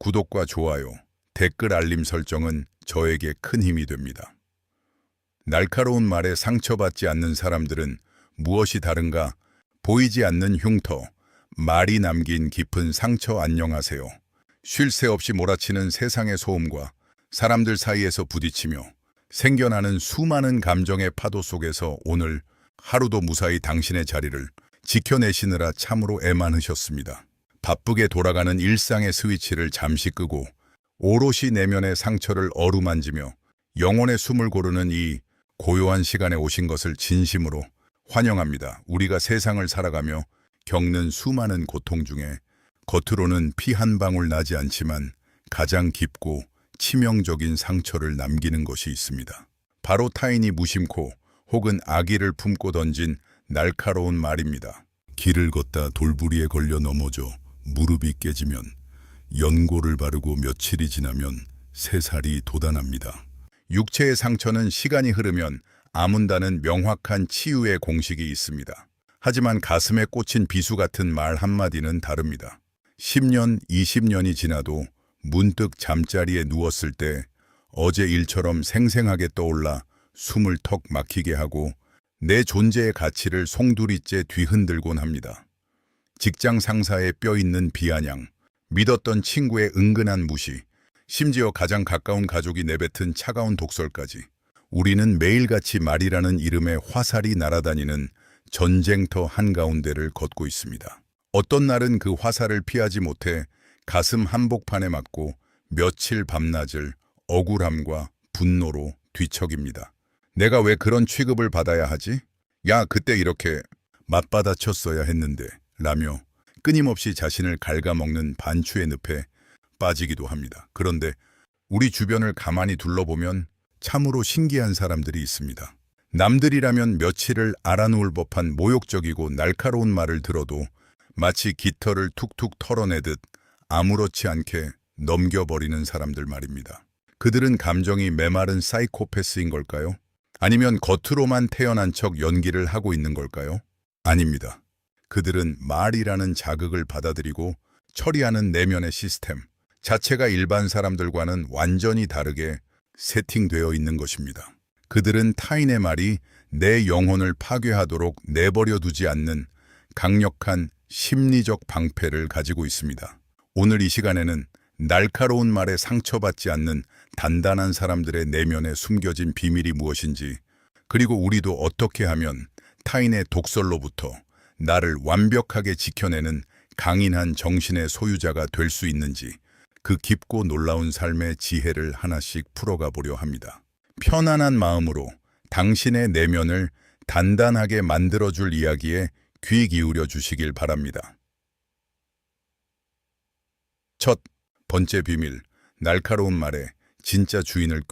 구독과 좋아요, 댓글 알림 설정은 저에게 큰 힘이 됩니다. 날카로운 말에 상처받지 않는 사람들은 무엇이 다른가? 보이지 않는 흉터, 말이 남긴 깊은 상처. 안녕하세요. 쉴 새 없이 몰아치는 세상의 소음과 사람들 사이에서 부딪히며 생겨나는 수많은 감정의 파도 속에서 오늘 하루도 무사히 당신의 자리를 지켜내시느라 참으로 애만하셨습니다. 바쁘게 돌아가는 일상의 스위치를 잠시 끄고 오롯이 내면의 상처를 어루만지며 영혼의 숨을 고르는 이 고요한 시간에 오신 것을 진심으로 환영합니다. 우리가 세상을 살아가며 겪는 수많은 고통 중에 겉으로는 피 한 방울 나지 않지만 가장 깊고 치명적인 상처를 남기는 것이 있습니다. 바로 타인이 무심코 혹은 악의를 품고 던진 날카로운 말입니다. 길을 걷다 돌부리에 걸려 넘어져 무릎이 깨지면 연고를 바르고 며칠이 지나면 새살이 돋아납니다. 육체의 상처는 시간이 흐르면 아문다는 명확한 치유의 공식이 있습니다. 하지만 가슴에 꽂힌 비수 같은 말 한마디는 다릅니다. 10년, 20년이 지나도 문득 잠자리에 누웠을 때 어제 일처럼 생생하게 떠올라 숨을 턱 막히게 하고 내 존재의 가치를 송두리째 뒤흔들곤 합니다. 직장 상사의 뼈있는 비아냥, 믿었던 친구의 은근한 무시, 심지어 가장 가까운 가족이 내뱉은 차가운 독설까지 우리는 매일같이 말이라는 이름의 화살이 날아다니는 전쟁터 한가운데를 걷고 있습니다. 어떤 날은 그 화살을 피하지 못해 가슴 한복판에 맞고 며칠 밤낮을 억울함과 분노로 뒤척입니다. 내가 왜 그런 취급을 받아야 하지? 야, 그때 이렇게 맞받아쳤어야 했는데 라며 끊임없이 자신을 갉아먹는 반추의 늪에 빠지기도 합니다. 그런데 우리 주변을 가만히 둘러보면 참으로 신기한 사람들이 있습니다. 남들이라면 며칠을 알아놓을 법한 모욕적이고 날카로운 말을 들어도 마치 깃털을 툭툭 털어내듯 아무렇지 않게 넘겨버리는 사람들 말입니다. 그들은 감정이 메마른 사이코패스인 걸까요? 아니면 겉으로만 태어난 척 연기를 하고 있는 걸까요? 아닙니다. 그들은 말이라는 자극을 받아들이고 처리하는 내면의 시스템 자체가 일반 사람들과는 완전히 다르게 세팅되어 있는 것입니다. 그들은 타인의 말이 내 영혼을 파괴하도록 내버려 두지 않는 강력한 심리적 방패를 가지고 있습니다. 오늘 이 시간에는 날카로운 말에 상처받지 않는 단단한 사람들의 내면에 숨겨진 비밀이 무엇인지, 그리고 우리도 어떻게 하면 타인의 독설로부터 나를 완벽하게 지켜내는 강인한 정신의 소유자가 될 수 있는지 그 깊고 놀라운 삶의 지혜를 하나씩 풀어가 보려 합니다. 편안한 마음으로 당신의 내면을 단단하게 만들어줄 이야기에 귀 기울여 주시길 바랍니다. 첫 번째 비밀, 날카로운 말에 진짜 주인을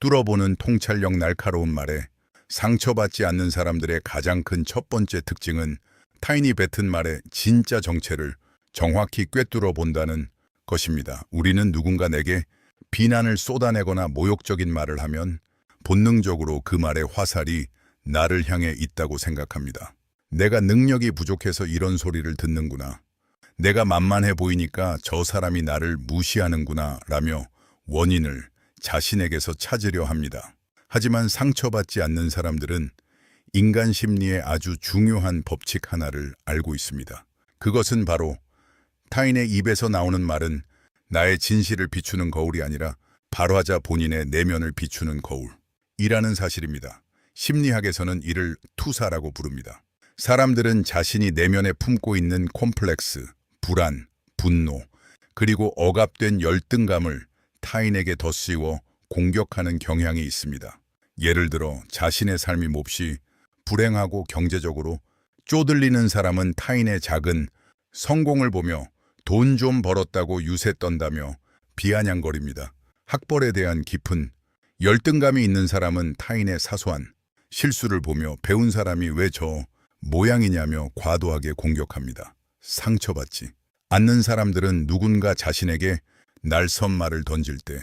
뚫어보는 통찰력. 날카로운 말에 상처받지 않는 사람들의 가장 큰 첫 번째 특징은 타인이 뱉은 말의 진짜 정체를 정확히 꿰뚫어 본다는 것입니다. 우리는 누군가 내게 비난을 쏟아내거나 모욕적인 말을 하면 본능적으로 그 말의 화살이 나를 향해 있다고 생각합니다. 내가 능력이 부족해서 이런 소리를 듣는구나. 내가 만만해 보이니까 저 사람이 나를 무시하는구나 라며 원인을 자신에게서 찾으려 합니다. 하지만 상처받지 않는 사람들은 인간 심리의 아주 중요한 법칙 하나를 알고 있습니다. 그것은 바로 타인의 입에서 나오는 말은 나의 진실을 비추는 거울이 아니라 발화자 본인의 내면을 비추는 거울이라는 사실입니다. 심리학에서는 이를 투사라고 부릅니다. 사람들은 자신이 내면에 품고 있는 콤플렉스, 불안, 분노, 그리고 억압된 열등감을 타인에게 덧씌워 공격하는 경향이 있습니다. 예를 들어 자신의 삶이 몹시 불행하고 경제적으로 쪼들리는 사람은 타인의 작은 성공을 보며 돈 좀 벌었다고 유세 떤다며 비아냥거립니다. 학벌에 대한 깊은 열등감이 있는 사람은 타인의 사소한 실수를 보며 배운 사람이 왜 저 모양이냐며 과도하게 공격합니다. 상처받지 않는 사람들은 누군가 자신에게 날선 말을 던질 때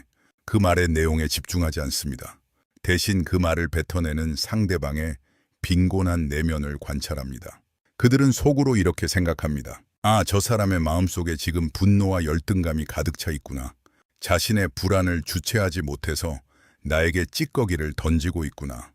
그 말의 내용에 집중하지 않습니다. 대신 그 말을 뱉어내는 상대방의 빈곤한 내면을 관찰합니다. 그들은 속으로 이렇게 생각합니다. 아, 저 사람의 마음속에 지금 분노와 열등감이 가득 차 있구나. 자신의 불안을 주체하지 못해서 나에게 찌꺼기를 던지고 있구나.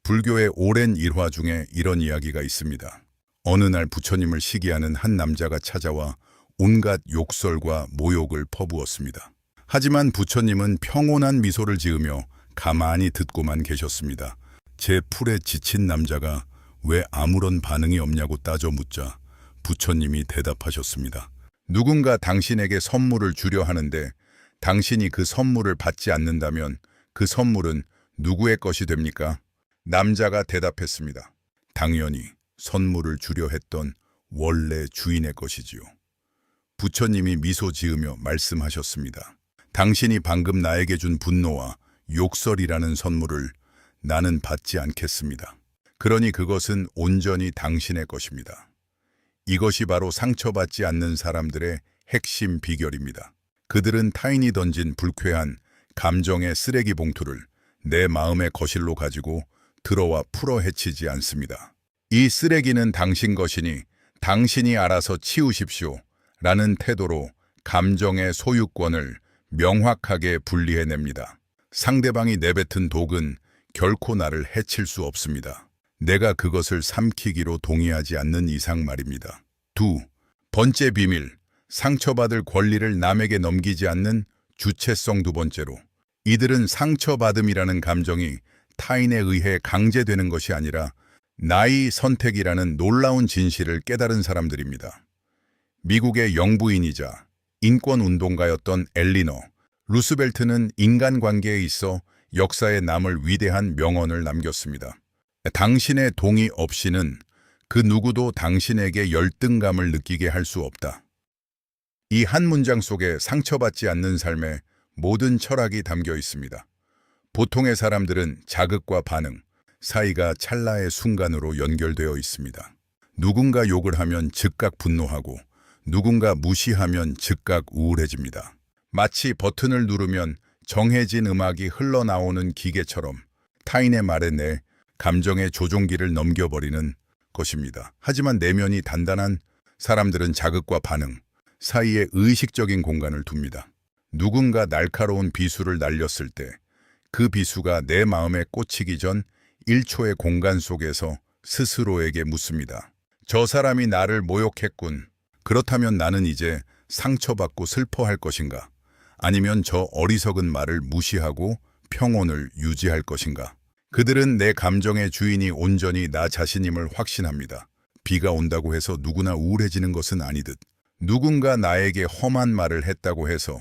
불교의 오랜 일화 중에 이런 이야기가 있습니다. 어느 날 부처님을 시기하는 한 남자가 찾아와 온갖 욕설과 모욕을 퍼부었습니다. 하지만 부처님은 평온한 미소를 지으며 가만히 듣고만 계셨습니다. 제 풀에 지친 남자가 왜 아무런 반응이 없냐고 따져 묻자 부처님이 대답하셨습니다. 누군가 당신에게 선물을 주려 하는데 당신이 그 선물을 받지 않는다면 그 선물은 누구의 것이 됩니까? 남자가 대답했습니다. 당연히 선물을 주려 했던 원래 주인의 것이지요. 부처님이 미소 지으며 말씀하셨습니다. 당신이 방금 나에게 준 분노와 욕설이라는 선물을 나는 받지 않겠습니다. 그러니 그것은 온전히 당신의 것입니다. 이것이 바로 상처받지 않는 사람들의 핵심 비결입니다. 그들은 타인이 던진 불쾌한 감정의 쓰레기 봉투를 내 마음의 거실로 가지고 들어와 풀어 헤치지 않습니다. 이 쓰레기는 당신 것이니 당신이 알아서 치우십시오 라는 태도로 감정의 소유권을 명확하게 분리해냅니다. 상대방이 내뱉은 독은 결코 나를 해칠 수 없습니다. 내가 그것을 삼키기로 동의하지 않는 이상 말입니다. 두 번째 비밀, 상처받을 권리를 남에게 넘기지 않는 주체성. 두 번째로, 이들은 상처받음이라는 감정이 타인에 의해 강제되는 것이 아니라 나의 선택이라는 놀라운 진실을 깨달은 사람들입니다. 미국의 영부인이자 인권운동가였던 엘리너 루스벨트는 인간관계에 있어 역사에 남을 위대한 명언을 남겼습니다. 당신의 동의 없이는 그 누구도 당신에게 열등감을 느끼게 할 수 없다. 이 한 문장 속에 상처받지 않는 삶의 모든 철학이 담겨 있습니다. 보통의 사람들은 자극과 반응, 사이가 찰나의 순간으로 연결되어 있습니다. 누군가 욕을 하면 즉각 분노하고 누군가 무시하면 즉각 우울해집니다. 마치 버튼을 누르면 정해진 음악이 흘러나오는 기계처럼 타인의 말에 내 감정의 조종기를 넘겨버리는 것입니다. 하지만 내면이 단단한 사람들은 자극과 반응 사이에 의식적인 공간을 둡니다. 누군가 날카로운 비수를 날렸을 때 그 비수가 내 마음에 꽂히기 전 1초의 공간 속에서 스스로에게 묻습니다. 저 사람이 나를 모욕했군. 그렇다면 나는 이제 상처받고 슬퍼할 것인가? 아니면 저 어리석은 말을 무시하고 평온을 유지할 것인가? 그들은 내 감정의 주인이 온전히 나 자신임을 확신합니다. 비가 온다고 해서 누구나 우울해지는 것은 아니듯 누군가 나에게 험한 말을 했다고 해서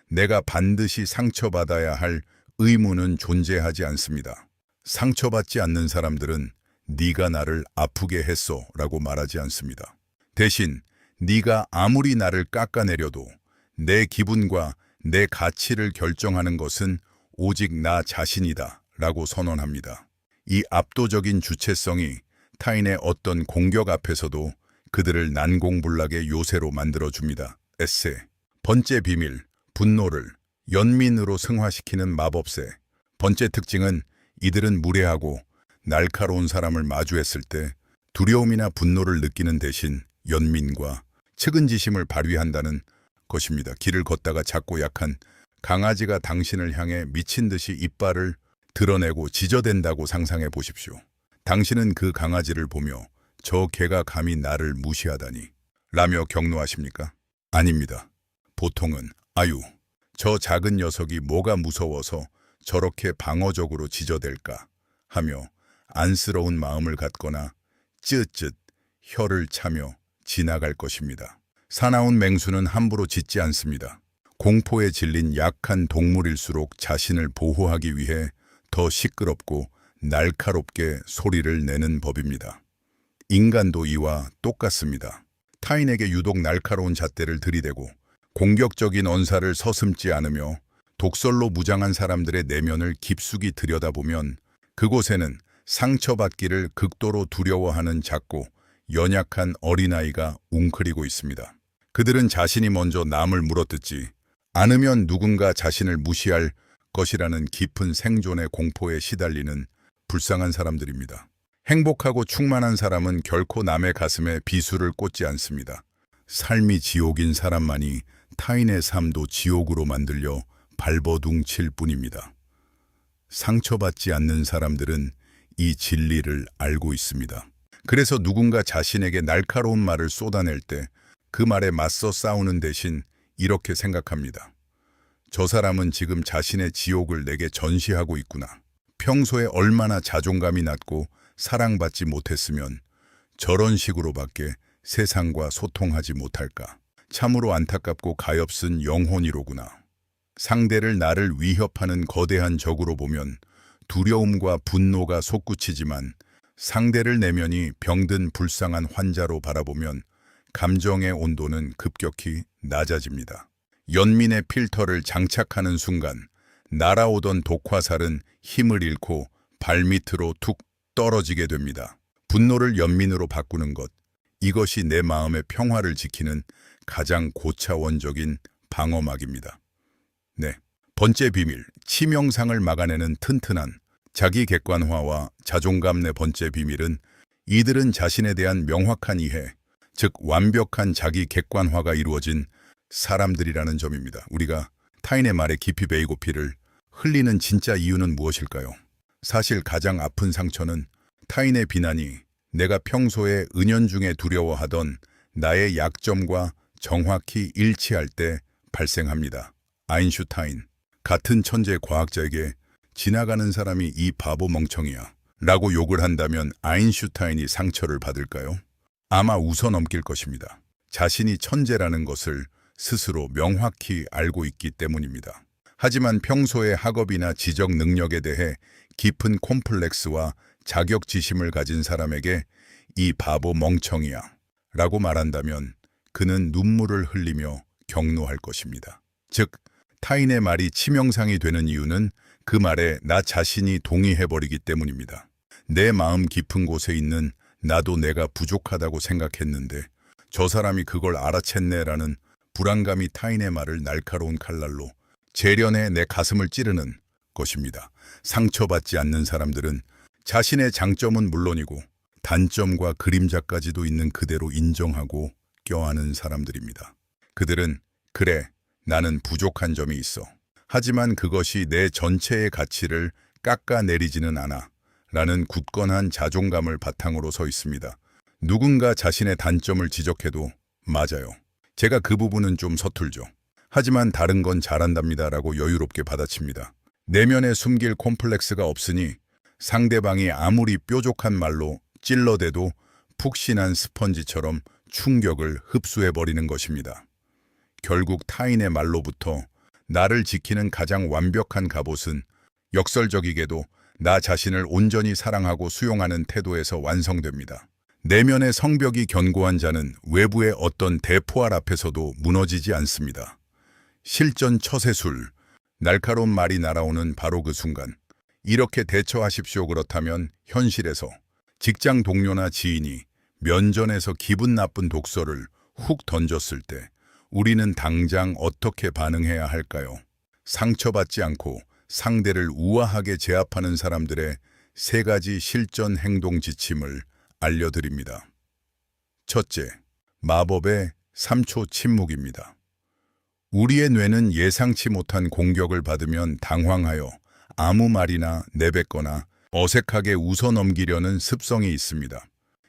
내가 반드시 상처받아야 할 의무는 존재하지 않습니다. 상처받지 않는 사람들은 네가 나를 아프게 했어 라고 말하지 않습니다. 대신 네가 아무리 나를 깎아내려도 내 기분과 내 가치를 결정하는 것은 오직 나 자신이다 라고 선언합니다. 이 압도적인 주체성이 타인의 어떤 공격 앞에서도 그들을 난공불락의 요새로 만들어줍니다. 에세. 번째 비밀, 분노를 연민으로 승화시키는 마법새. 번째 특징은 이들은 무례하고 날카로운 사람을 마주했을 때 두려움이나 분노를 느끼는 대신 연민과 측은지심을 발휘한다는 것입니다. 길을 걷다가 작고 약한 강아지가 당신을 향해 미친 듯이 이빨을 드러내고 지저댄다고 상상해 보십시오. 당신은 그 강아지를 보며 저 개가 감히 나를 무시하다니 라며 격노하십니까? 아닙니다. 보통은 아유, 저 작은 녀석이 뭐가 무서워서 저렇게 방어적으로 지저댈까 하며 안쓰러운 마음을 갖거나 쯧쯧 혀를 차며 지나갈 것입니다. 사나운 맹수는 함부로 짖지 않습니다. 공포에 질린 약한 동물일수록 자신을 보호하기 위해 더 시끄럽고 날카롭게 소리를 내는 법입니다. 인간도 이와 똑같습니다. 타인에게 유독 날카로운 잣대를 들이대고 공격적인 언사를 서슴지 않으며 독설로 무장한 사람들의 내면을 깊숙이 들여다보면 그곳에는 상처받기를 극도로 두려워하는 작고 연약한 어린아이가 웅크리고 있습니다. 그들은 자신이 먼저 남을 물어뜯지 않으면 누군가 자신을 무시할 것이라는 깊은 생존의 공포에 시달리는 불쌍한 사람들입니다. 행복하고 충만한 사람은 결코 남의 가슴에 비수를 꽂지 않습니다. 삶이 지옥인 사람만이 타인의 삶도 지옥으로 만들려 발버둥칠 뿐입니다. 상처받지 않는 사람들은 이 진리를 알고 있습니다. 그래서 누군가 자신에게 날카로운 말을 쏟아낼 때 그 말에 맞서 싸우는 대신 이렇게 생각합니다. 저 사람은 지금 자신의 지옥을 내게 전시하고 있구나. 평소에 얼마나 자존감이 낮고 사랑받지 못했으면 저런 식으로밖에 세상과 소통하지 못할까. 참으로 안타깝고 가엾은 영혼이로구나. 상대를 나를 위협하는 거대한 적으로 보면 두려움과 분노가 솟구치지만 상대를 내면이 병든 불쌍한 환자로 바라보면 감정의 온도는 급격히 낮아집니다. 연민의 필터를 장착하는 순간 날아오던 독화살은 힘을 잃고 발밑으로 툭 떨어지게 됩니다. 분노를 연민으로 바꾸는 것, 이것이 내 마음의 평화를 지키는 가장 고차원적인 방어막입니다. 네, 번째 비밀, 치명상을 막아내는 튼튼한 자기 객관화와 자존감. 내 번째 비밀은 이들은 자신에 대한 명확한 이해, 즉 완벽한 자기 객관화가 이루어진 사람들이라는 점입니다. 우리가 타인의 말에 깊이 베이고 피를 흘리는 진짜 이유는 무엇일까요? 사실 가장 아픈 상처는 타인의 비난이 내가 평소에 은연중에 두려워하던 나의 약점과 정확히 일치할 때 발생합니다. 아인슈타인, 같은 천재 과학자에게 지나가는 사람이 이 바보 멍청이야 라고 욕을 한다면 아인슈타인이 상처를 받을까요? 아마 웃어넘길 것입니다. 자신이 천재라는 것을 스스로 명확히 알고 있기 때문입니다. 하지만 평소의 학업이나 지적 능력에 대해 깊은 콤플렉스와 자격지심을 가진 사람에게 이 바보 멍청이야 라고 말한다면 그는 눈물을 흘리며 격노할 것입니다. 즉, 타인의 말이 치명상이 되는 이유는 그 말에 나 자신이 동의해버리기 때문입니다. 내 마음 깊은 곳에 있는 나도 내가 부족하다고 생각했는데 저 사람이 그걸 알아챘네라는 불안감이 타인의 말을 날카로운 칼날로 재련해 내 가슴을 찌르는 것입니다. 상처받지 않는 사람들은 자신의 장점은 물론이고 단점과 그림자까지도 있는 그대로 인정하고 껴안은 사람들입니다. 그들은 그래, 나는 부족한 점이 있어. 하지만 그것이 내 전체의 가치를 깎아내리지는 않아 라는 굳건한 자존감을 바탕으로 서 있습니다. 누군가 자신의 단점을 지적해도 맞아요. 제가 그 부분은 좀 서툴죠. 하지만 다른 건 잘한답니다 라고 여유롭게 받아칩니다. 내면에 숨길 콤플렉스가 없으니 상대방이 아무리 뾰족한 말로 찔러대도 푹신한 스펀지처럼 충격을 흡수해버리는 것입니다. 결국 타인의 말로부터 나를 지키는 가장 완벽한 갑옷은 역설적이게도 나 자신을 온전히 사랑하고 수용하는 태도에서 완성됩니다. 내면의 성벽이 견고한 자는 외부의 어떤 대포알 앞에서도 무너지지 않습니다. 실전 처세술, 날카로운 말이 날아오는 바로 그 순간 이렇게 대처하십시오. 그렇다면 현실에서 직장 동료나 지인이 면전에서 기분 나쁜 독서를 훅 던졌을 때 우리는 당장 어떻게 반응해야 할까요? 상처받지 않고 상대를 우아하게 제압하는 사람들의 3가지 실전 행동 지침을 알려드립니다. 첫째, 마법의 3초 침묵입니다. 우리의 뇌는 예상치 못한 공격을 받으면 당황하여 아무 말이나 내뱉거나 어색하게 웃어넘기려는 습성이 있습니다.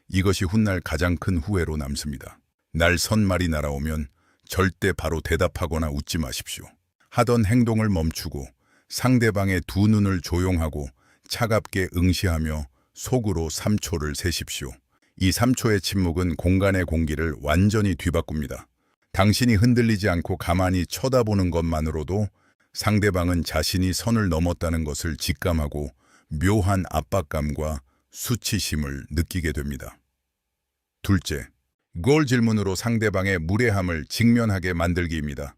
이것이 훗날 가장 큰 후회로 남습니다. 날선 말이 날아오면 절대 바로 대답하거나 웃지 마십시오. 하던 행동을 멈추고 상대방의 두 눈을 조용하고 차갑게 응시하며 속으로 3초를 세십시오. 이 3초의 침묵은 공간의 공기를 완전히 뒤바꿉니다. 당신이 흔들리지 않고 가만히 쳐다보는 것만으로도 상대방은 자신이 선을 넘었다는 것을 직감하고 묘한 압박감과 수치심을 느끼게 됩니다. 둘째, 골 질문으로 상대방의 무례함을 직면하게 만들기입니다.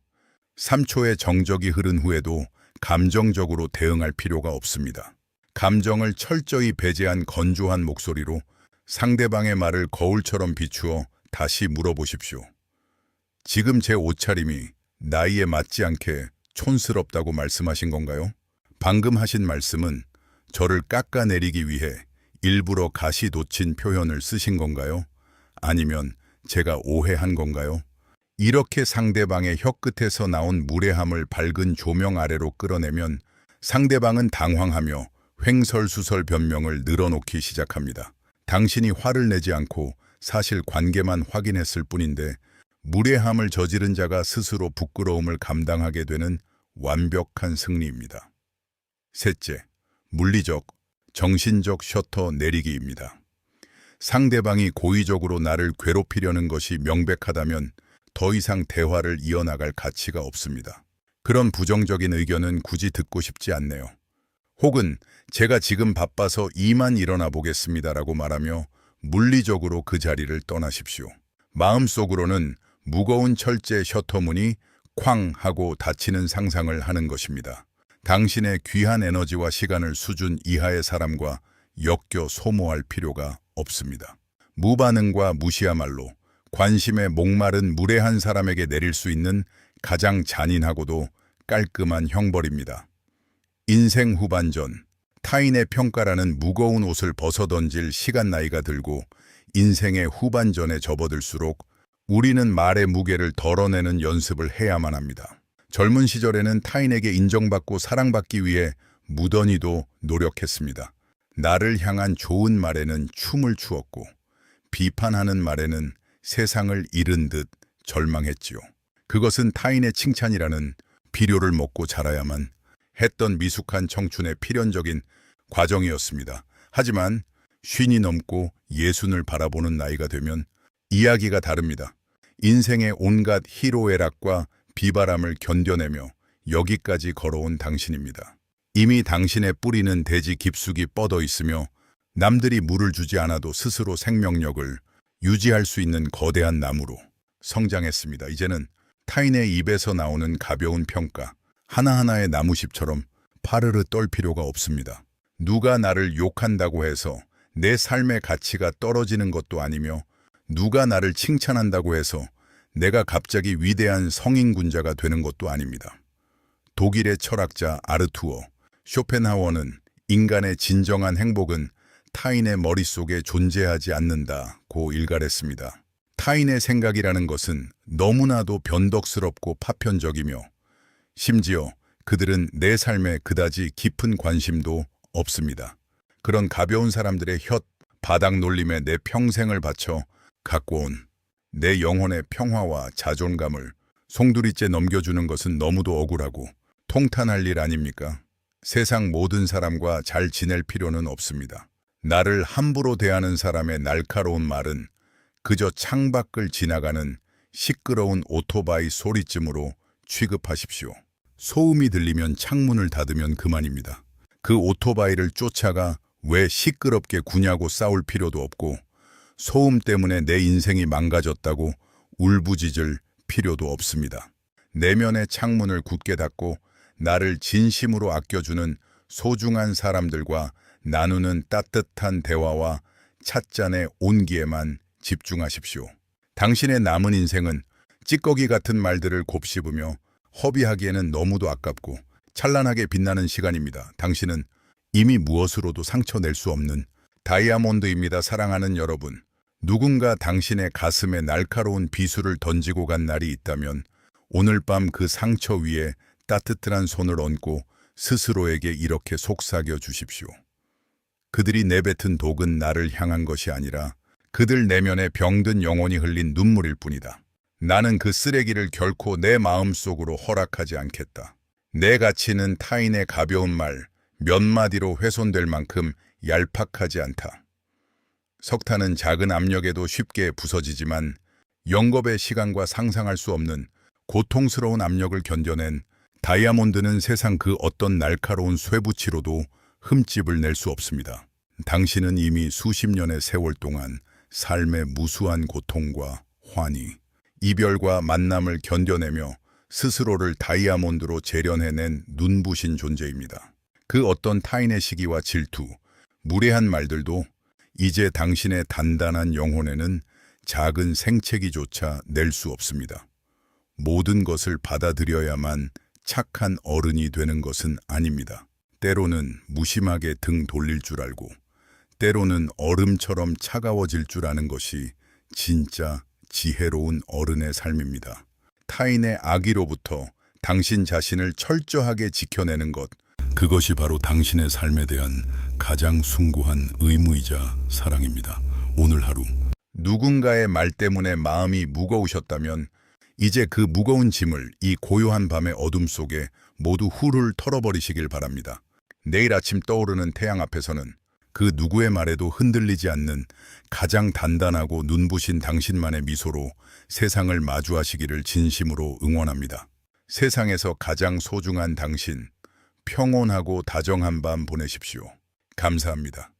3초의 정적이 흐른 후에도 감정적으로 대응할 필요가 없습니다. 감정을 철저히 배제한 건조한 목소리로 상대방의 말을 거울처럼 비추어 다시 물어보십시오. 지금 제 옷차림이 나이에 맞지 않게 촌스럽다고 말씀하신 건가요? 방금 하신 말씀은 저를 깎아내리기 위해 일부러 가시 돋친 표현을 쓰신 건가요? 아니면 제가 오해한 건가요? 이렇게 상대방의 혀끝에서 나온 무례함을 밝은 조명 아래로 끌어내면 상대방은 당황하며 횡설수설 변명을 늘어놓기 시작합니다. 당신이 화를 내지 않고 사실 관계만 확인했을 뿐인데 무례함을 저지른 자가 스스로 부끄러움을 감당하게 되는 완벽한 승리입니다. 셋째, 물리적, 정신적 셔터 내리기입니다. 상대방이 고의적으로 나를 괴롭히려는 것이 명백하다면 더 이상 대화를 이어나갈 가치가 없습니다. 그런 부정적인 의견은 굳이 듣고 싶지 않네요. 혹은 제가 지금 바빠서 이만 일어나 보겠습니다라고 말하며 물리적으로 그 자리를 떠나십시오. 마음속으로는 무거운 철제 셔터문이 쾅 하고 닫히는 상상을 하는 것입니다. 당신의 귀한 에너지와 시간을 수준 이하의 사람과 엮여 소모할 필요가 없습니다. 무반응과 무시야말로 관심에 목마른 무례한 사람에게 내릴 수 있는 가장 잔인하고도 깔끔한 형벌입니다. 인생 후반전, 타인의 평가라는 무거운 옷을 벗어던질 시간 나이가 들고 인생의 후반전에 접어들수록 우리는 말의 무게를 덜어내는 연습을 해야만 합니다. 젊은 시절에는 타인에게 인정받고 사랑받기 위해 무던히도 노력했습니다. 나를 향한 좋은 말에는 춤을 추었고 비판하는 말에는 세상을 잃은 듯 절망했지요. 그것은 타인의 칭찬이라는 비료를 먹고 자라야만 했던 미숙한 청춘의 필연적인 과정이었습니다. 하지만 쉰이 넘고 예순을 바라보는 나이가 되면 이야기가 다릅니다. 인생의 온갖 희로애락과 비바람을 견뎌내며 여기까지 걸어온 당신입니다. 이미 당신의 뿌리는 대지 깊숙이 뻗어 있으며 남들이 물을 주지 않아도 스스로 생명력을 유지할 수 있는 거대한 나무로 성장했습니다. 이제는 타인의 입에서 나오는 가벼운 평가, 하나하나의 나무십처럼 파르르 떨 필요가 없습니다. 누가 나를 욕한다고 해서 내 삶의 가치가 떨어지는 것도 아니며 누가 나를 칭찬한다고 해서 내가 갑자기 위대한 성인군자가 되는 것도 아닙니다. 독일의 철학자 아르투어 쇼펜하워는 인간의 진정한 행복은 타인의 머릿속에 존재하지 않는다고 일갈했습니다. 타인의 생각이라는 것은 너무나도 변덕스럽고 파편적이며 심지어 그들은 내 삶에 그다지 깊은 관심도 없습니다. 그런 가벼운 사람들의 바닥 놀림에 내 평생을 바쳐 갖고 온 내 영혼의 평화와 자존감을 송두리째 넘겨주는 것은 너무도 억울하고 통탄할 일 아닙니까? 세상 모든 사람과 잘 지낼 필요는 없습니다. 나를 함부로 대하는 사람의 날카로운 말은 그저 창밖을 지나가는 시끄러운 오토바이 소리쯤으로 취급하십시오. 소음이 들리면 창문을 닫으면 그만입니다. 그 오토바이를 쫓아가 왜 시끄럽게 구냐고 싸울 필요도 없고 소음 때문에 내 인생이 망가졌다고 울부짖을 필요도 없습니다. 내면의 창문을 굳게 닫고 나를 진심으로 아껴주는 소중한 사람들과 나누는 따뜻한 대화와 찻잔의 온기에만 집중하십시오. 당신의 남은 인생은 찌꺼기 같은 말들을 곱씹으며 허비하기에는 너무도 아깝고 찬란하게 빛나는 시간입니다. 당신은 이미 무엇으로도 상처낼 수 없는 다이아몬드입니다. 사랑하는 여러분, 누군가 당신의 가슴에 날카로운 비수를 던지고 간 날이 있다면 오늘 밤 그 상처 위에 따뜻한 손을 얹고 스스로에게 이렇게 속삭여 주십시오. 그들이 내뱉은 독은 나를 향한 것이 아니라 그들 내면에 병든 영혼이 흘린 눈물일 뿐이다. 나는 그 쓰레기를 결코 내 마음속으로 허락하지 않겠다. 내 가치는 타인의 가벼운 말 몇 마디로 훼손될 만큼 얄팍하지 않다. 석탄은 작은 압력에도 쉽게 부서지지만 영겁의 시간과 상상할 수 없는 고통스러운 압력을 견뎌낸 다이아몬드는 세상 그 어떤 날카로운 쇠붙이로도 흠집을 낼 수 없습니다. 당신은 이미 수십 년의 세월 동안 삶의 무수한 고통과 환희, 이별과 만남을 견뎌내며 스스로를 다이아몬드로 재련해낸 눈부신 존재입니다. 그 어떤 타인의 시기와 질투, 무례한 말들도 이제 당신의 단단한 영혼에는 작은 생채기조차 낼 수 없습니다. 모든 것을 받아들여야만 착한 어른이 되는 것은 아닙니다. 때로는 무심하게 등 돌릴 줄 알고 때로는 얼음처럼 차가워질 줄 아는 것이 진짜 지혜로운 어른의 삶입니다. 타인의 악의로부터 당신 자신을 철저하게 지켜내는 것, 그것이 바로 당신의 삶에 대한 가장 숭고한 의무이자 사랑입니다. 오늘 하루 누군가의 말 때문에 마음이 무거우셨다면 이제 그 무거운 짐을 이 고요한 밤의 어둠 속에 모두 훌훌 털어버리시길 바랍니다. 내일 아침 떠오르는 태양 앞에서는 그 누구의 말에도 흔들리지 않는 가장 단단하고 눈부신 당신만의 미소로 세상을 마주하시기를 진심으로 응원합니다. 세상에서 가장 소중한 당신, 평온하고 다정한 밤 보내십시오. 감사합니다.